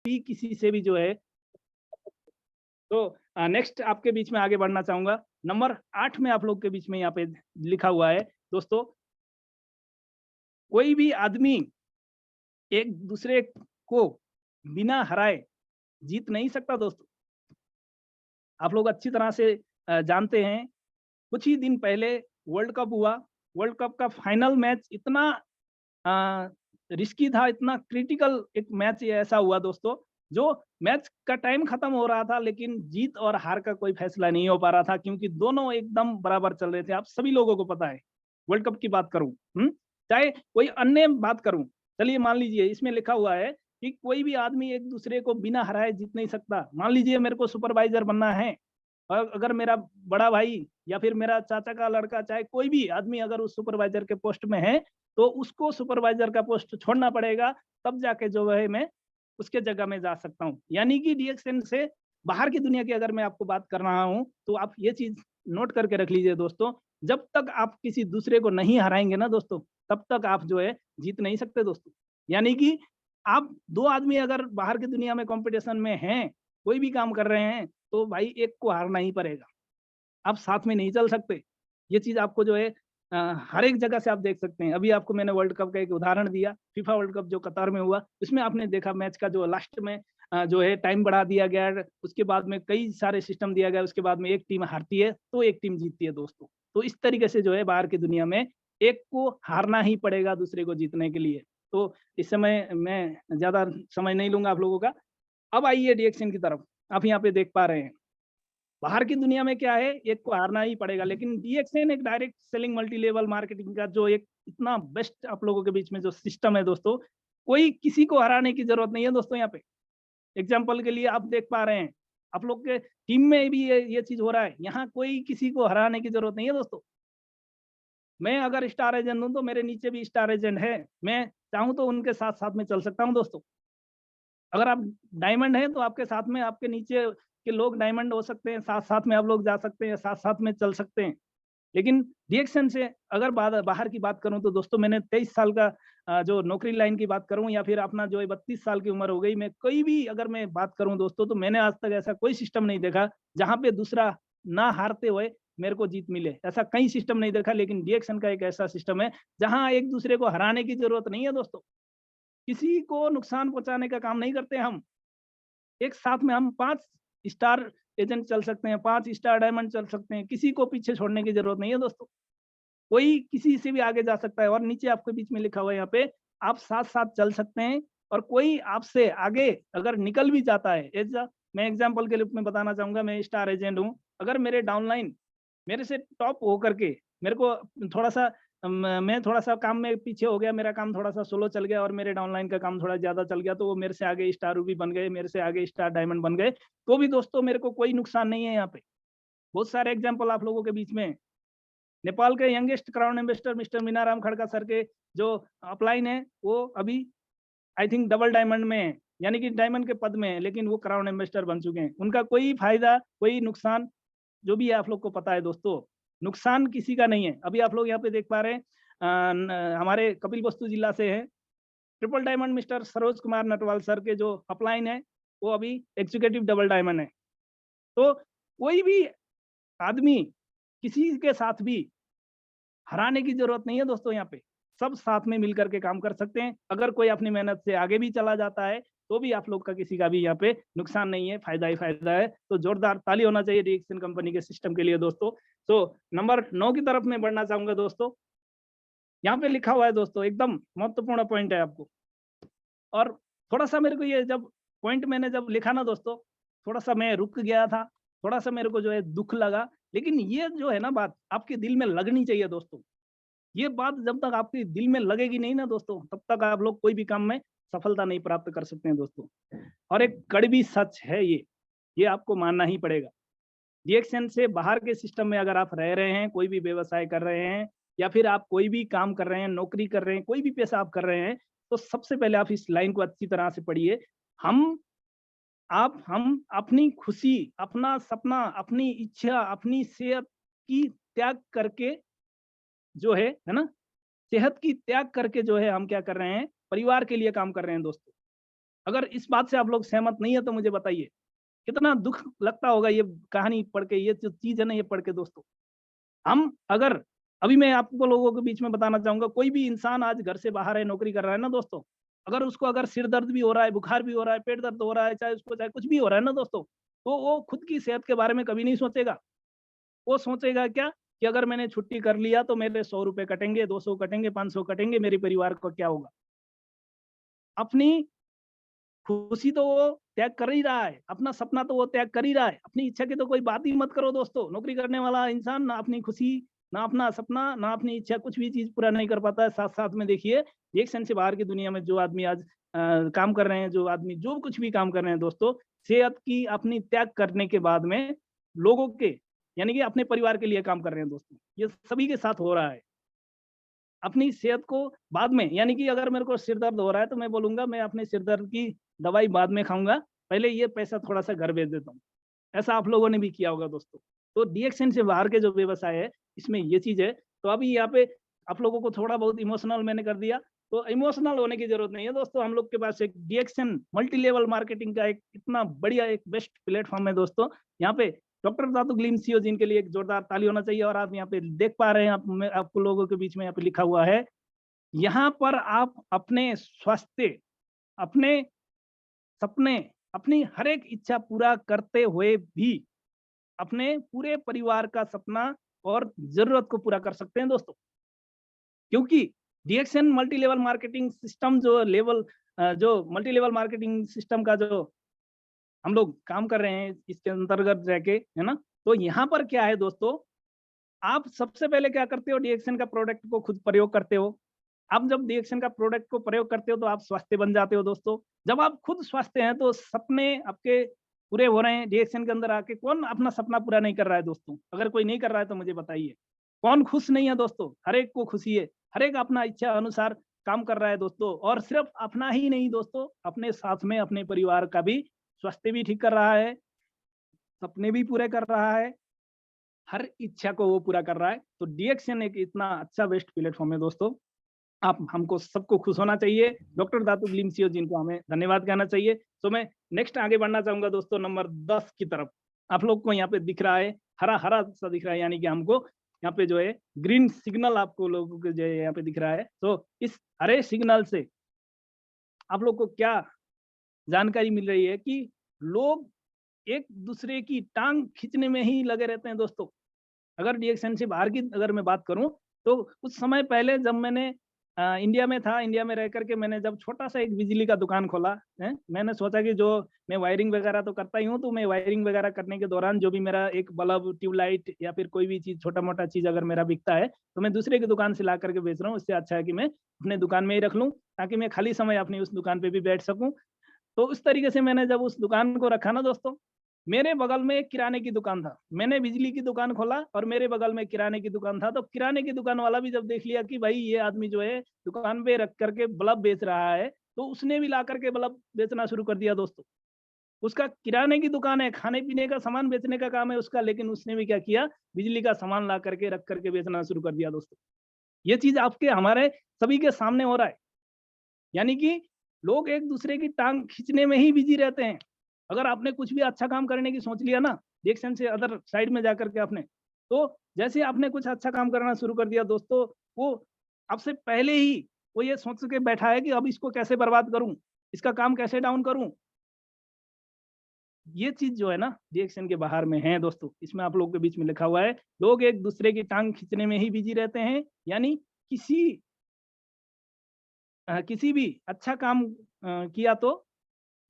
भी किसी से भी जो है। तो नेक्स्ट आपके बीच में आगे बढ़ना चाहूँगा। नंबर 8 में आप लोग के बीच में यहाँ पे लिखा हुआ है दोस्तों, कोई भी आदमी एक दूसरे को बिना हराए जीत नहीं सकता दोस्तों। आप लोग अच्छी तरह से जानते हैं, कुछ ही दिन पहले वर्ल्ड कप हुआ। वर्ल्ड कप का फाइनल मैच इतना अ, रिस्की था, इतना क्रिटिकल एक मैच ये ऐसा हुआ दोस्तों, जो मैच का टाइम खत्म हो रहा था लेकिन जीत और हार का कोई फैसला नहीं हो पा रहा था, क्योंकि दोनों एकदम बराबर चल रहे थे। आप सभी लोगों को पता है, वर्ल्ड कप की बात करूँ, चाहे कोई अन्य बात करूँ। चलिए मान लीजिए इसमें लिखा हुआ है कि कोई भी आदमी एक दूसरे को बिना हराए जीत नहीं सकता। मान लीजिए मेरे को सुपरवाइजर बनना है, और अगर मेरा बड़ा भाई या फिर मेरा चाचा का लड़का, चाहे कोई भी आदमी अगर उस सुपरवाइजर के पोस्ट में है, तो उसको सुपरवाइजर का पोस्ट छोड़ना पड़ेगा, तब जाके जो है मैं उसके जगह में जा सकता हूँ। यानी कि डीएक्सएन से बाहर की दुनिया की अगर मैं आपको बात कर रहा हूँ, तो आप ये चीज़ नोट करके रख लीजिए दोस्तों, जब तक आप किसी दूसरे को नहीं हराएँगे ना दोस्तों, तब तक आप जो है जीत नहीं सकते दोस्तों। यानी कि आप 2 आदमी अगर बाहर की दुनिया में कॉम्पिटिशन में हैं, कोई भी काम कर रहे हैं, तो भाई एक को हारना ही पड़ेगा। आप साथ में नहीं चल सकते। ये चीज़ आपको जो है हर एक जगह से आप देख सकते हैं। अभी आपको मैंने वर्ल्ड कप का एक उदाहरण दिया, फीफा वर्ल्ड कप जो कतार में हुआ, उसमें आपने देखा मैच का जो लास्ट में जो है टाइम बढ़ा दिया गया, उसके बाद में कई सारे सिस्टम दिया गया, उसके बाद में एक टीम हारती है, तो एक टीम जीतती है दोस्तों। तो इस तरीके से जो है बाहर की दुनिया में एक को हारना ही पड़ेगा दूसरे को जीतने के लिए। तो इस समय मैं ज़्यादा समय नहीं लूँगा आप लोगों का। अब आइए रिएक्शन की तरफ। आप यहाँ पे देख पा रहे हैं, बाहर की दुनिया में क्या है, एक को हारना ही पड़ेगा, लेकिन डीएक्सएन एक direct selling multi level marketing का जो एक इतना बेस्ट आप लोगों के बीच में जो सिस्टम है दोस्तों, कोई किसी को हराने की जरूरत नहीं है दोस्तों। यहाँ पे एग्जाम्पल के लिए आप देख पा रहे हैं, आप लोग के टीम में भी ये चीज हो रहा है, यहाँ कोई किसी को हराने की जरूरत नहीं है दोस्तों। मैं अगर स्टार एजेंट हूँ तो मेरे नीचे भी स्टार एजेंट है, मैं चाहूँ तो उनके साथ साथ में चल सकता हूँ दोस्तों। अगर आप डायमंड हैं तो आपके साथ में आपके नीचे के लोग डायमंड हो सकते हैं, साथ-साथ में आप लोग जा सकते हैं, साथ-साथ में चल सकते हैं। लेकिन रिएक्शन से अगर बाहर की बात करूँ तो दोस्तों, मैंने 23 साल का जो नौकरी लाइन की बात करूँ या फिर अपना जो है 32 साल की उम्र हो गई, मैं कोई भी अगर मैं बात करूँ दोस्तों, तो मैंने आज तक ऐसा कोई सिस्टम नहीं देखा जहाँ पे दूसरा ना हारते हुए मेरे को जीत मिले। ऐसा कहीं सिस्टम नहीं देखा, लेकिन रिएक्शन का एक ऐसा सिस्टम है जहाँ एक दूसरे को हराने की जरूरत नहीं है दोस्तों। किसी को नुकसान पहुँचाने का काम नहीं करते हम। एक साथ में हम 5 स्टार एजेंट चल सकते हैं, 5 स्टार डायमंड चल सकते हैं, किसी को पीछे छोड़ने की ज़रूरत नहीं है दोस्तों। कोई किसी से भी आगे जा सकता है, और नीचे आपके बीच में लिखा हुआ है यहाँ पे, आप साथ-साथ चल सकते हैं, और कोई आपसे आगे अगर निकल भी जाता है, मैं एग्ज़ाम्पल के रूप में बताना चाहूँगा, मैं स्टार एजेंट हूँ, अगर मेरे डाउनलाइन मेरे से टॉप हो करके मेरे को थोड़ा-सा मैं थोड़ा-सा काम में पीछे हो गया, मेरा काम थोड़ा-सा स्लो चल गया और मेरे डाउनलाइन का काम थोड़ा ज़्यादा चल गया, तो वो मेरे से आगे स्टार रूबी बन गए, मेरे से आगे स्टार डायमंड बन गए, तो भी दोस्तों मेरे को कोई नुकसान नहीं है यहाँ पे। बहुत सारे एग्ज़ाम्पल आप लोगों के बीच में हैं। नेपाल के youngest crown investor mister Meenaram Khadka sir के जो अपलाइन है, वो अभी आई थिंक डबल डायमंड में है, यानी कि डायमंड के पद में है, लेकिन वो क्राउन इन्वेस्टर बन चुके हैं। उनका कोई फ़ायदा, कोई नुकसान जो भी है आप लोग को पता है दोस्तों, नुकसान किसी का नहीं है। अभी आप लोग यहाँ पे देख पा रहे हैं, हमारे कपिलवस्तु जिला से हैं, triple diamond mister Saroj Kumar Natwal sir के जो अपलाइन है, वो अभी एग्जीक्यूटिव डबल डायमंड है। तो कोई भी आदमी किसी के साथ भी हराने की जरूरत नहीं है दोस्तों। यहाँ पे सब साथ में मिलकर के काम कर सकते हैं। अगर कोई अपनी मेहनत से आगे भी चला जाता है, तो भी आप लोग का किसी का भी यहाँ पे नुकसान नहीं है, फायदा ही फायदा है। तो जोरदार ताली होना चाहिए रिएक्शन कंपनी के सिस्टम के लिए दोस्तों। तो नंबर 9 की तरफ मैं बढ़ना चाहूंगा दोस्तों। यहाँ पे लिखा हुआ है दोस्तों, एकदम महत्वपूर्ण पॉइंट है आपको। और थोड़ा-सा मेरे को ये जब पॉइंट मैंने जब लिखा ना दोस्तों, थोड़ा-सा मैं रुक गया था, थोड़ा-सा मेरे को जो है दुःख लगा। लेकिन ये जो है ना बात, आपके दिल में लगनी चाहिए दोस्तों। ये बात जब तक आपके दिल में लगेगी नहीं ना दोस्तों, तब तक आप लोग कोई भी काम में सफलता नहीं प्राप्त कर सकते हैं दोस्तों। और एक कड़वी सच है ये आपको मानना ही पड़ेगा। रिएक्शन से बाहर के सिस्टम में अगर आप रह रहे हैं, कोई भी व्यवसाय कर रहे हैं या फिर आप कोई भी काम कर रहे हैं, नौकरी कर रहे हैं, कोई भी पेशा आप कर रहे हैं, तो सबसे पहले आप इस लाइन को अच्छी तरह से पढ़िए। हम हम अपनी खुशी, अपना सपना, अपनी इच्छा, अपनी सेहत की त्याग करके जो है ना? सेहत की त्याग करके जो है हम क्या कर रहे हैं, परिवार के लिए काम कर रहे हैं दोस्तों। अगर इस बात से आप लोग सहमत नहीं है तो मुझे बताइए, कितना दुख लगता होगा ये कहानी पढ़ के, ये जो चीज़ है ना ये पढ़ के दोस्तों। हम अगर अभी मैं आपको लोगों के बीच में बताना चाहूँगा, कोई भी इंसान आज घर से बाहर है, नौकरी कर रहा है ना दोस्तों, अगर उसको अगर सिर दर्द भी हो रहा है, बुखार भी हो रहा है, पेट दर्द हो रहा है, चाहे कुछ भी हो रहा है ना दोस्तों, तो वो खुद की सेहत के बारे में कभी नहीं सोचेगा। वो सोचेगा क्या कि अगर मैंने छुट्टी कर लिया तो मेरे 100 रुपए कटेंगे, 200 कटेंगे, 500 कटेंगे, मेरे परिवार को क्या होगा? अपनी खुशी तो वो त्याग कर ही रहा है, अपना सपना तो वो त्याग कर ही रहा है, अपनी इच्छा की तो कोई बात ही मत करो दोस्तों। नौकरी करने वाला इंसान ना अपनी खुशी, ना अपना सपना, ना अपनी इच्छा, कुछ भी चीज़ पूरा नहीं कर पाता है। साथ-साथ में देखिए, रिएक्शन से बाहर की दुनिया में जो आदमी आज काम कर रहे हैं, जो आदमी जो कुछ भी काम कर रहे हैं दोस्तों, सेहत की अपनी त्याग करने के बाद में लोगों के, यानी कि अपने परिवार के लिए काम कर रहे हैं दोस्तों। ये सभी के साथ हो रहा है। अपनी सेहत को बाद में, यानी कि अगर मेरे को सिर दर्द हो रहा है तो मैं बोलूँगा मैं अपने सिर दर्द की दवाई बाद में खाऊँगा, पहले ये पैसा थोड़ा-सा घर भेज देता हूँ। ऐसा आप लोगों ने भी किया होगा दोस्तों। तो डीएक्शन से बाहर के जो व्यवसाय है, इसमें ये चीज़ है। तो अभी यहाँ पे आप लोगों को थोड़ा बहुत इमोशनल मैंने कर दिया, तो इमोशनल होने की ज़रूरत नहीं है दोस्तों। हम लोग के पास एक डीएक्शन मल्टी लेवल मार्केटिंग का एक इतना बढ़िया एक बेस्ट प्लेटफ़ॉर्म है दोस्तों। यहाँ पे डॉक्टर दातू ग्लीम सीओ जिनके लिए एक जोरदार ताली होना चाहिए। और आप यहाँ पे देख पा रहे हैं, आप मैं आपको लोगों के बीच में यहाँ पे लिखा हुआ है, यहाँ पर आप अपने स्वास्थ्य, अपने सपने, अपनी हर एक इच्छा पूरा करते हुए भी अपने पूरे परिवार का सपना और ज़रूरत को पूरा कर सकते हैं दोस्तों। क्योंकि DXN multi level marketing system जो मल्टी लेवल मार्केटिंग सिस्टम का जो हम लोग काम कर रहे हैं इसके अंतर्गत रह के, है ना? तो यहाँ पर क्या है दोस्तों, आप सबसे पहले क्या करते हो, डीएक्सएन का प्रोडक्ट को खुद प्रयोग करते हो। आप जब डीएक्सएन का प्रोडक्ट को प्रयोग करते हो तो आप स्वस्थ बन जाते हो दोस्तों। जब आप खुद स्वस्थ हैं तो सपने आपके पूरे हो रहे हैं। डीएक्सएन के अंदर आके कौन अपना सपना पूरा नहीं कर रहा है दोस्तों? अगर कोई नहीं कर रहा है तो मुझे बताइए। कौन खुश नहीं है दोस्तों? हर एक को खुशी है। हर एक अपना इच्छा अनुसार काम कर रहा है दोस्तों। और सिर्फ अपना ही नहीं दोस्तों, अपने साथ में अपने परिवार का भी स्वास्थ्य भी ठीक कर रहा है, सपने भी पूरे कर रहा है, हर इच्छा को वो पूरा कर रहा है। तो डीएक्सएन एक इतना अच्छा बेस्ट प्लेटफ़ॉर्म है दोस्तों। आप हमको सबको खुश होना चाहिए। डॉक्टर दातू ग्लीम सीओ जिनको हमें धन्यवाद कहना चाहिए। तो मैं नेक्स्ट आगे बढ़ना चाहूँगा दोस्तों नंबर 10 की तरफ। आप लोग को यहाँ पे दिख रहा है, हरा-हरा सा दिख रहा है, यानी कि हमको यहाँ पे जो है ग्रीन सिग्नल आपको लोगों को जो है यहाँ पे दिख रहा है। तो इस हरे सिग्नल से आप लोग को क्या जानकारी मिल रही है कि लोग एक-दूसरे की टाँग खींचने में ही लगे रहते हैं दोस्तों। अगर डीएक्सएन से बाहर की अगर मैं बात करूँ, तो कुछ समय पहले जब मैंने इंडिया में था, इंडिया में रह कर के मैंने जब छोटा-सा एक बिजली का दुकान खोला, हैं? मैंने सोचा कि जो मैं वायरिंग वगैरह तो करता ही हूँ, तो मैं वायरिंग वगैरह करने के दौरान जो भी मेरा एक बल्ब, ट्यूबलाइट या फिर कोई भी चीज़, छोटा-मोटा चीज़ अगर मेरा बिकता है, तो मैं दूसरे की दुकान से ला कर के बेच रहा हूँ। इससे अच्छा है कि मैं अपने दुकान में ही रख लूँ, ताकि मैं खाली समय अपनी उस दुकान पे भी बैठ सकूँ। तो उस तरीके से मैंने जब उस दुकान को रखा ना दोस्तों, मेरे बगल में एक किराने की दुकान था। मैंने बिजली की दुकान खोला और मेरे बगल में किराने की दुकान था। तो किराने की दुकान वाला भी जब देख लिया कि भाई ये आदमी जो है दुकान पे रख कर के बल्ब बेच रहा है, तो उसने भी ला कर के बल्ब बेचना शुरू कर दिया दोस्तों। उसका किराने की दुकान है, खाने-पीने का सामान बेचने का काम है उसका, लेकिन उसने भी क्या किया, बिजली का सामान ला कर के रख कर के बेचना शुरू कर दिया दोस्तों। ये चीज़ आपके हमारे सभी के सामने हो रहा है। यानी कि लोग एक-दूसरे की टाँग खींचने में ही बिज़ी रहते हैं। अगर आपने कुछ भी अच्छा काम करने की सोच लिया ना, रिएक्शन से अदर साइड में जाकर के आपने, तो जैसे ही आपने कुछ अच्छा काम करना शुरू कर दिया दोस्तों, वो आपसे पहले ही वो ये सोच के बैठा है कि अब इसको कैसे बर्बाद करूँ? इसका काम कैसे डाउन करूँ? ये चीज़ जो है ना, रिएक्शन के बाहर में है दोस्तों। इसमें आप लोगों के बीच में लिखा हुआ है, लोग एक-दूसरे की टाँग खींचने में ही बिज़ी रहते हैं। यानी किसी किसी भी अच्छा काम किया तो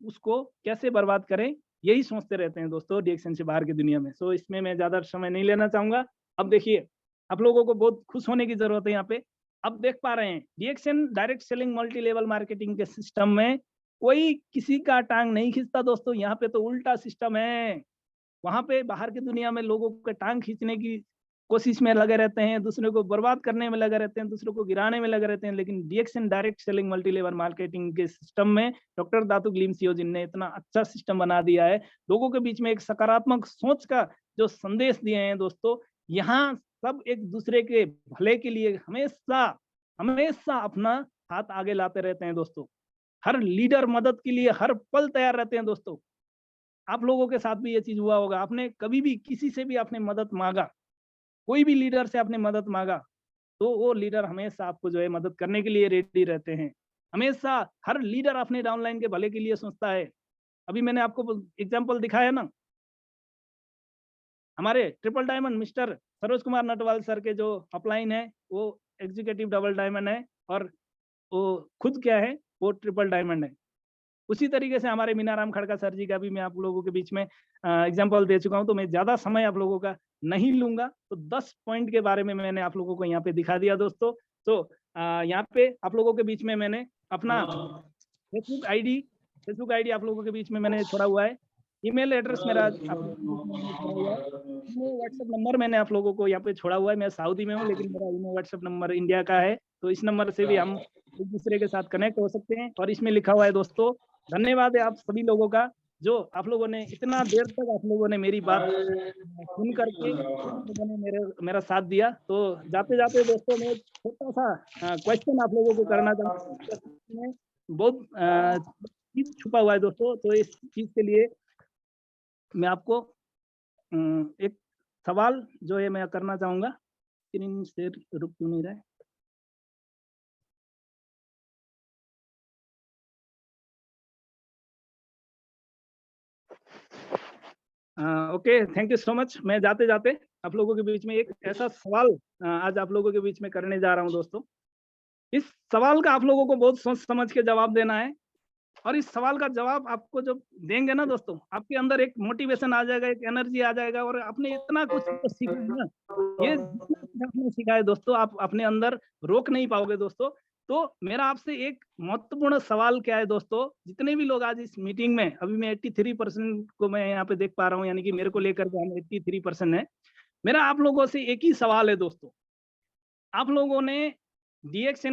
उसको कैसे बर्बाद करें, यही सोचते रहते हैं दोस्तों रिएक्शन से बाहर की दुनिया में। सो इसमें मैं ज़्यादा समय नहीं लेना चाहूँगा। अब देखिए, आप लोगों को बहुत खुश होने की ज़रूरत है यहाँ पे। अब देख पा रहे हैं, reaction direct selling multi level marketing के सिस्टम में कोई किसी का टाँग नहीं खींचता दोस्तों, यहाँ पे तो उल्टा सिस्टम है। वहाँ पे बाहर की दुनिया में लोगों के टाँग खींचने की कोशिश में लगे रहते हैं, दूसरे को बर्बाद करने में लगे रहते हैं, दूसरों को गिराने में लगे रहते हैं। लेकिन DXN direct selling multi level marketing के सिस्टम में डॉक्टर दातू ग्लीम सीओ जिनने इतना अच्छा सिस्टम बना दिया है, लोगों के बीच में एक सकारात्मक सोच का जो संदेश दिए हैं दोस्तों, यहाँ सब एक-दूसरे के भले के लिए हमेशा, हमेशा अपना हाथ आगे लाते रहते हैं दोस्तों। हर लीडर मदद के लिए हर पल तैयार रहते हैं दोस्तों। आप लोगों के साथ भी ये चीज़ हुआ होगा, आपने कभी भी किसी से भी आपने मदद माँगा, कोई भी लीडर से आपने मदद माँगा, तो वो लीडर हमेशा आपको जो है मदद करने के लिए रेडी रहते हैं। हमेशा हर लीडर अपने डाउनलाइन के भले के लिए सोचता है। अभी मैंने आपको एग्ज़ाम्पल दिखाया ना, हमारे triple diamond mister Saroj Kumar Natwal sir के जो अपलाइन है, वो एग्जीक्यूटिव डबल डायमंड है और वो खुद क्या है, वो ट्रिपल डायमंड है। उसी तरीके से हमारे मीनाराम खड़का सर जी का भी मैं आप लोगों के बीच में एग्ज़ाम्पल दे चुका हूँ, तो मैं ज़्यादा समय आप लोगों का नहीं लूँगा। तो 10 पॉइंट के बारे में मैंने आप लोगों को यहाँ पे दिखा दिया दोस्तों। तो यहाँ पे आप लोगों के बीच में मैंने अपना फेसबुक आईडी आप लोगों के बीच में मैंने छोड़ा हुआ है। ईमेल एड्रेस मेरा आप लोगों के बीच में मैंने छोड़ा हुआ है। ईमेल व्हाट्सएप नंबर मैंने आप लोगों को यहाँ पे छोड़ा हुआ है। मैं सऊदी में हूँ, लेकिन मेरा ईमेल व्हाट्सएप नंबर इंडिया का है, तो इस नंबर से भी हम एक-दूसरे के साथ कनेक्ट हो सकते हैं। और इसमें लिखा हुआ है दोस्तों, धन्यवाद है आप सभी लोगों का, जो आप लोगों ने इतना देर तक आप लोगों ने मेरी बात सुन करके आप लोगों ने मेरा साथ दिया। तो जाते-जाते दोस्तों मैं एक छोटा-सा क्वेश्चन आप लोगों को करना चाहूँगा। इसमें बहुत चीज़ छुपा हुआ है दोस्तों, तो इस चीज़ के लिए मैं आपको एक सवाल जो है मैं करना चाहूँगा। स्क्रीन शेयर रुक क्यों नहीं रहा है? Okay, thank you so much. मैं जाते-जाते आप लोगों के बीच में एक ऐसा सवाल आज आप लोगों के बीच में करने जा रहा हूँ दोस्तों। इस सवाल का आप लोगों को बहुत सोच समझ के जवाब देना है और इस सवाल का जवाब आपको जब देंगे ना दोस्तों, आपके अंदर एक मोटिवेशन आ जाएगा, एक एनर्जी आ जाएगा और आपने इतना कुछ तो सीखा है ना, ये जितना कुछ आपने सीखा है दोस्तों, आप अपने अंदर रोक नहीं पाओगे दोस्तों। तो मेरा आपसे एक महत्वपूर्ण सवाल क्या है दोस्तों, जितने भी लोग आज इस मीटिंग में, अभी मैं 83% को मैं यहाँ पे देख पा रहा हूँ, यानी कि मेरे को लेकर के हम 83% है। मेरा आप लोगों से एक ही सवाल है दोस्तों, आप लोगों ने डीएक्स